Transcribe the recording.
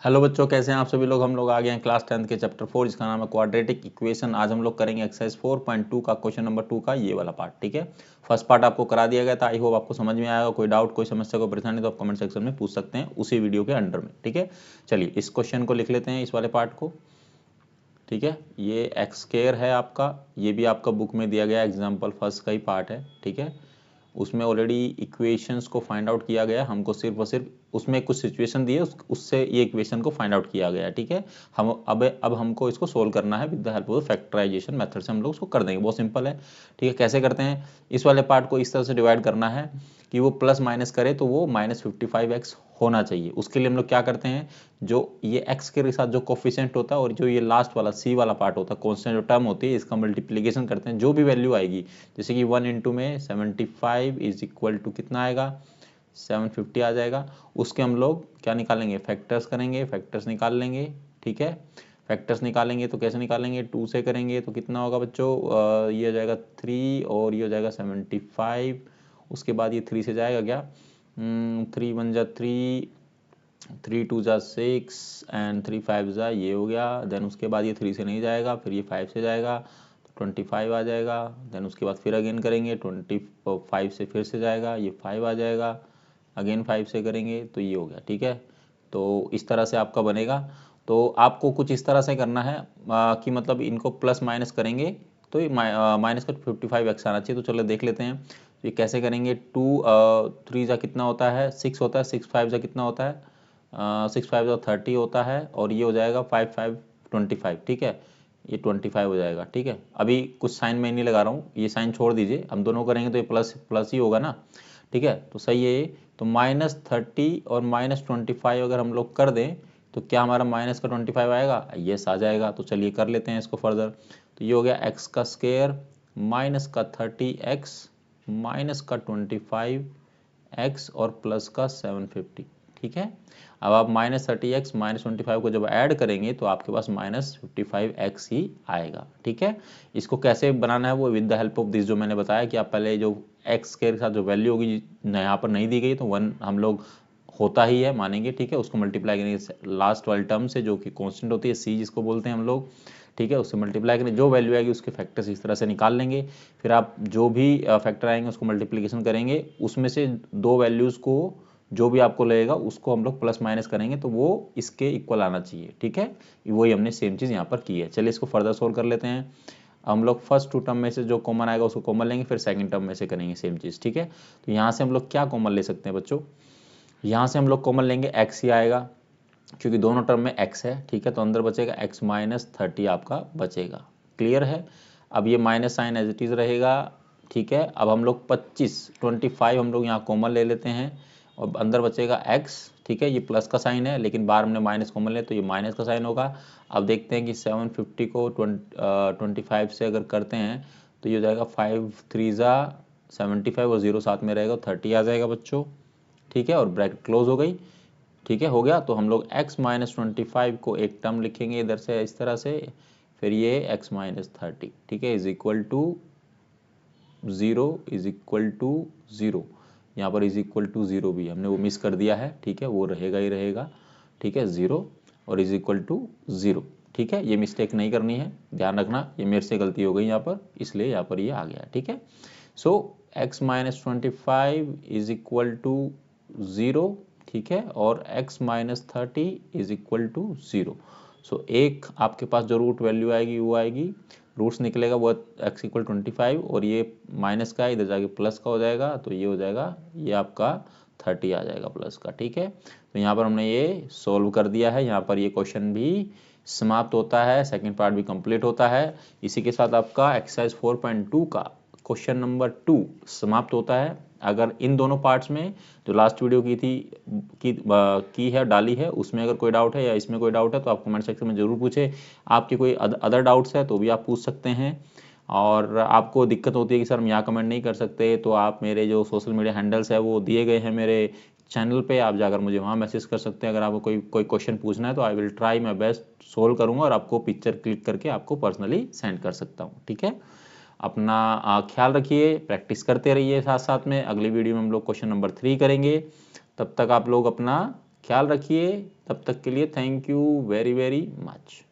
Hello बच्चों, कैसे हैं आप सभी लोग। हम लोग आ गए हैं क्लास 10th के चैप्टर 4 जिसका नाम है क्वाड्रेटिक इक्वेशन। आज हम लोग करेंगे एक्सरसाइज 4.2 का क्वेश्चन नंबर 2 का ये वाला पार्ट। ठीक है, फर्स्ट पार्ट आपको करा दिया गया था। आई होप आपको समझ में आएगा। कोई डाउट, कोई समस्या, कोई परेशानी तो आप कमेंट सेक्शन में पूछ सकते हैं उसी वीडियो के अंडर में। ठीक है, चलिए इस क्वेश्चन को लिख लेते हैं, इस वाले पार्ट को। ठीक है, ये एक्स स्क्वायर है आपका, ये भी आपका बुक में दिया गया एग्जाम्पल फर्स्ट का ही पार्ट है। ठीक है, उसमें ऑलरेडी इक्वेशंस को फाइंड आउट किया गया, हमको सिर्फ और सिर्फ उसमें कुछ सिचुएशन दी है, उससे ये इक्वेशन को फाइंड आउट किया गया है। ठीक है, हम अब हमको इसको सोल्व करना है with the help of factorisation method से हम लोग उसको कर देंगे। बहुत सिंपल है। ठीक है, कैसे करते हैं, इस वाले पार्ट को इस तरह से डिवाइड करना है कि वो प्लस माइनस करे तो वो -55x होना चाहिए। उसके लिए हम लोग क्या करते हैं, जो ये x के साथ जो कोफिशिएंट होता है और जो ये लास्ट वाला c वाला पार्ट होता है, कांस्टेंट जो टर्म होती है, इसका मल्टीप्लिकेशन करते हैं। जो भी वैल्यू आएगी, जैसे कि 1 इंटू में 75 इज इक्वल टू कितना आएगा, 750 आ जाएगा। उसके हम लोग क्या निकालेंगे, फैक्टर्स करेंगे, फैक्टर्स निकाल लेंगे। ठीक है, फैक्टर्स निकालेंगे तो कैसे निकालेंगे, 2 से करेंगे तो कितना होगा बच्चों, ये हो जाएगा 3 और ये हो जाएगा 75। उसके बाद ये 3 से जाएगा क्या, 3 1 जा 3, 3 2 जा 6 एंड 3 5 जा, ये हो गया। देन उसके बाद ये 3 से नहीं जाएगा, फिर ये 5 से जाएगा तो 25 आ जाएगा। देन उसके बाद फिर अगेन करेंगे, 25 से फिर से जाएगा, ये 5 आ जाएगा। अगेन 5 से करेंगे तो ये हो गया। ठीक है, तो इस तरह से आपका बनेगा। तो आपको कुछ इस तरह से करना है कि मतलब इनको प्लस माइनस करेंगे तो ये माइनस का 55x आना चाहिए। तो चलो देख लेते हैं ये कैसे करेंगे। 2 3 जा कितना होता है, 6 होता है। 6 5 जा कितना होता है, 6 5 जा 30 होता है। और ये हो जाएगा 5 5 25। ठीक है, ये 25 हो जाएगा। ठीक है, अभी कुछ साइन मैं नहीं लगा रहा हूँ, ये साइन छोड़ दीजिए, हम दोनों करेंगे तो ये प्लस प्लस ही होगा ना। ठीक है, तो सही है ये। तो -30 और -25 अगर हम लोग कर दें तो क्या हमारा माइनस का 25 आएगा, यस आ जाएगा। तो चलिए कर लेते हैं इसको फर्दर। तो ये हो गया x का स्क्वायर माइनस का 30x माइनस का 25x और प्लस का 750। ठीक है, अब आप -30x -25 को जब ऐड करेंगे तो आपके पास -55x ही आएगा। ठीक है, इसको कैसे बनाना है वो with the help of this, जो मैंने बताया कि आप पहले जो x के साथ जो वैल्यू होगी यहाँ पर नहीं दी गई तो 1 हम लोग होता ही है मानेंगे। ठीक है, उसको मल्टीप्लाई करेंगे लास्ट वाली टर्म से जो कि कांस्टेंट होती है c जिसको बोलते हैं हम लोग। ठीक है, उससे मल्टीप्लाई करेंगे, जो वैल्यू आएगी उसके फैक्टर्स इस तरह से निकाल लेंगे। फिर आप जो भी फैक्टर आएंगे उसको मल्टीप्लिकेशन करेंगे, उसमें से दो वैल्यूज़ को जो भी आपको लगेगा उसको हम लोग प्लस माइनस करेंगे तो वो इसके इक्वल आना चाहिए। ठीक है, वही हमने सेम चीज़ यहाँ पर की है। चलिए इसको फर्दर सोल्व कर लेते हैं। हम लोग फर्स्ट 2 टर्म में से जो कॉमन आएगा उसको कॉमन लेंगे, फिर सेकंड टर्म में से करेंगे सेम चीज़। ठीक है, तो यहाँ से हम लोग क्या कॉमन ले सकते हैं बच्चों, यहाँ से हम लोग कॉमन लेंगे x ही आएगा क्योंकि दोनों टर्म में x है। ठीक है, तो अंदर बचेगा x -30 आपका बचेगा। क्लियर है, अब ये minus sign as it is रहेगा। ठीक है, अब हम लोग 25 हम लोग यहाँ कॉमन ले लेते हैं और अंदर बचेगा x। ठीक है, ये प्लस का साइन है लेकिन बाहर हमने माइनस कॉमन ले तो ये माइनस का साइन होगा। अब देखते हैं कि 750 को 25 से अगर करते हैं तो ये हो जाएगा 5 3 जा 75 और 0 साथ में रहेगा 30 आ जाएगा बच्चों। ठीक है, और ब्रैकेट क्लोज हो गई। ठीक है, हो गया। तो हम लोग x -25 को एक टर्म लिखेंगे इधर से इस तरह से, फिर ये x -30। ठीक है, is equal to 0 is equal to 0। यहाँ पर इज इक्वल टू 0 भी हमने वो मिस कर दिया है। ठीक है, वो रहेगा ही रहेगा। ठीक है, 0 और इज इक्वल टू 0। ठीक है, ये मिस्टेक नहीं करनी है, ध्यान रखना, ये मेरे से गलती हो गई यहाँ पर, इसलिए यहाँ पर ये आ गया। ठीक है, सो x -25 इज इक्वल टू 0। ठीक है, और x -30 इज इक्वल टू 0। सो एक आपके पास जो रूट वैल्यू आएगी वो आएगी, रूट्स निकलेगा वो x इक्वल 25 और ये माइनस का इधर जाके प्लस का हो जाएगा तो ये हो जाएगा, ये आपका 30 आ जाएगा प्लस का। ठीक है, तो यहाँ पर हमने ये सॉल्व कर दिया है, यहाँ पर ये क्वेश्चन भी समाप्त होता है, सेकंड पार्ट भी कंप्लीट होता है। इसी के साथ आपका एक्सरसाइज 4.2 का क्वेश्चन नंबर 2 समाप्त होता है। अगर इन दोनों पार्ट्स में जो लास्ट वीडियो की थी की है डाली है उसमें अगर कोई डाउट है या इसमें कोई डाउट है तो आप कमेंट सेक्शन में ज़रूर पूछें। आपकी कोई अदर डाउट्स है तो भी आप पूछ सकते हैं। और आपको दिक्कत होती है कि सर हम यहाँ कमेंट नहीं कर सकते तो आप मेरे जो सोशल मीडिया हैंडल्स है वो दिए गए हैं मेरे चैनल पे, आप जाकर मुझे वहाँ मैसेज कर सकते हैं। अगर आपको कोई क्वेश्चन पूछना है तो I will try my best solve करूँगा और आपको पिक्चर क्लिक करके आपको पर्सनली सेंड कर सकता हूँ। ठीक है, अपना ख्याल रखिए, प्रैक्टिस करते रहिए साथ साथ में। अगली वीडियो में हम लोग क्वेश्चन नंबर 3 करेंगे, तब तक आप लोग अपना ख्याल रखिए, तब तक के लिए thank you very very much.